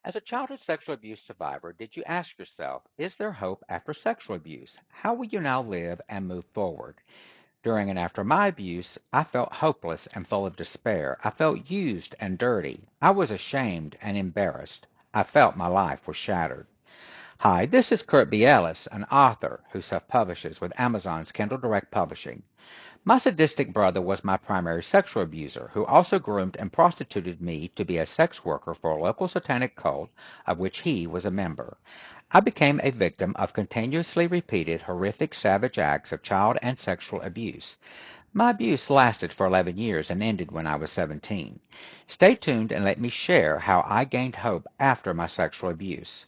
As a childhood sexual abuse survivor, did you ask yourself, is there hope after sexual abuse? How will you now live and move forward? During and after my abuse, I felt hopeless and full of despair. I felt used and dirty. I was ashamed and embarrassed. I felt my life was shattered. Hi, this is Kurt B. Ellis, an author who self-publishes with Amazon's Kindle Direct Publishing. My sadistic brother was my primary sexual abuser, who also groomed and prostituted me to be a sex worker for a local satanic cult of which he was a member. I became a victim of continuously repeated, horrific, savage acts of child and sexual abuse. My abuse lasted for 11 years and ended when I was 17. Stay tuned and let me share how I gained hope after my sexual abuse.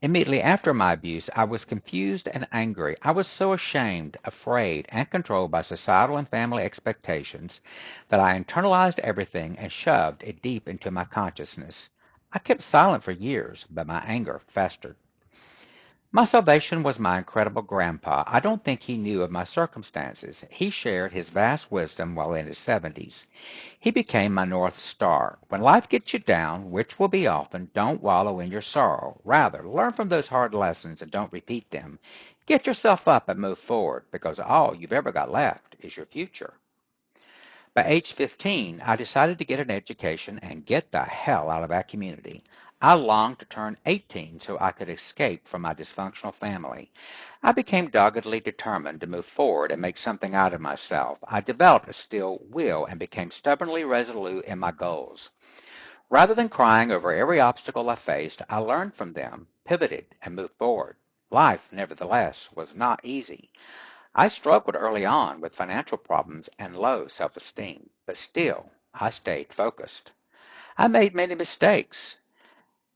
Immediately after my abuse, I was confused and angry. I was so ashamed, afraid, and controlled by societal and family expectations that I internalized everything and shoved it deep into my consciousness. I kept silent for years, but my anger festered. My salvation was my incredible grandpa. I don't think he knew of my circumstances. He shared his vast wisdom while in his 70s. He became my North Star. When life gets you down, which will be often, don't wallow in your sorrow. Rather, learn from those hard lessons and don't repeat them. Get yourself up and move forward, because all you've ever got left is your future. By age 15, I decided to get an education and get the hell out of that community. I longed to turn 18 so I could escape from my dysfunctional family. I became doggedly determined to move forward and make something out of myself. I developed a steel will and became stubbornly resolute in my goals. Rather than crying over every obstacle I faced, I learned from them, pivoted, and moved forward. Life, nevertheless, was not easy. I struggled early on with financial problems and low self-esteem, but still, I stayed focused. I made many mistakes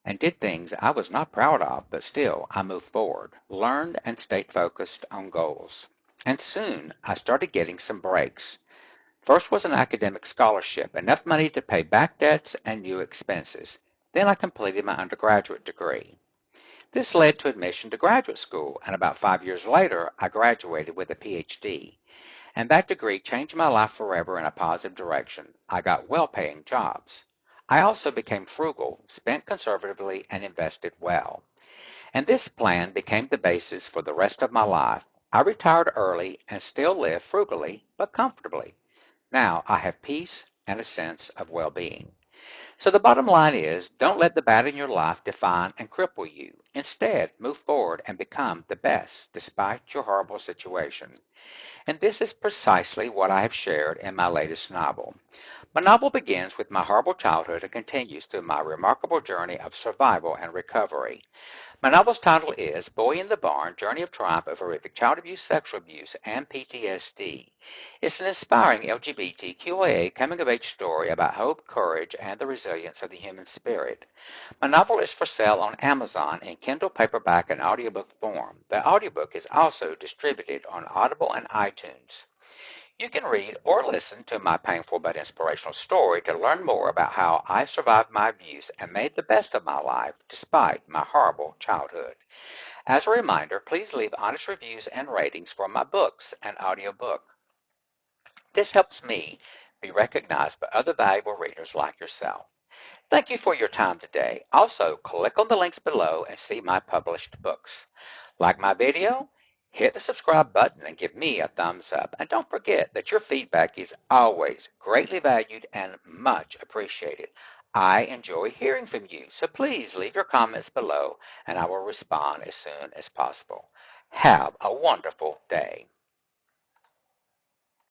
and did things I was not proud of, but still I moved forward, learned, and stayed focused on goals. And soon I started getting some breaks. First was an academic scholarship, enough money to pay back debts and new expenses. Then I completed my undergraduate degree. This led to admission to graduate school, and about 5 years later, I graduated with a PhD. And that degree changed my life forever in a positive direction. I got well-paying jobs. I also became frugal, spent conservatively, and invested well. And this plan became the basis for the rest of my life. I retired early and still live frugally but comfortably. Now I have peace and a sense of well-being. So the bottom line is, don't let the bad in your life define and cripple you. Instead, move forward and become the best despite your horrible situation. And this is precisely what I have shared in my latest novel. My novel begins with my horrible childhood and continues through my remarkable journey of survival and recovery. My novel's title is Boy in the Barn, Journey of Triumph of Horrific Child Abuse, Sexual Abuse, and PTSD. It's an inspiring LGBTQIA coming-of-age story about hope, courage, and the resilience of the human spirit. My novel is for sale on Amazon in Kindle paperback and audiobook form. The audiobook is also distributed on Audible and iTunes. You can read or listen to my painful but inspirational story to learn more about how I survived my abuse and made the best of my life despite my horrible childhood. As a reminder, please leave honest reviews and ratings for my books and audiobook. This helps me be recognized by other valuable readers like yourself. Thank you for your time today. Also, click on the links below and see my published books. Like my video? Hit the subscribe button and give me a thumbs up. And don't forget that your feedback is always greatly valued and much appreciated. I enjoy hearing from you, so please leave your comments below and I will respond as soon as possible. Have a wonderful day.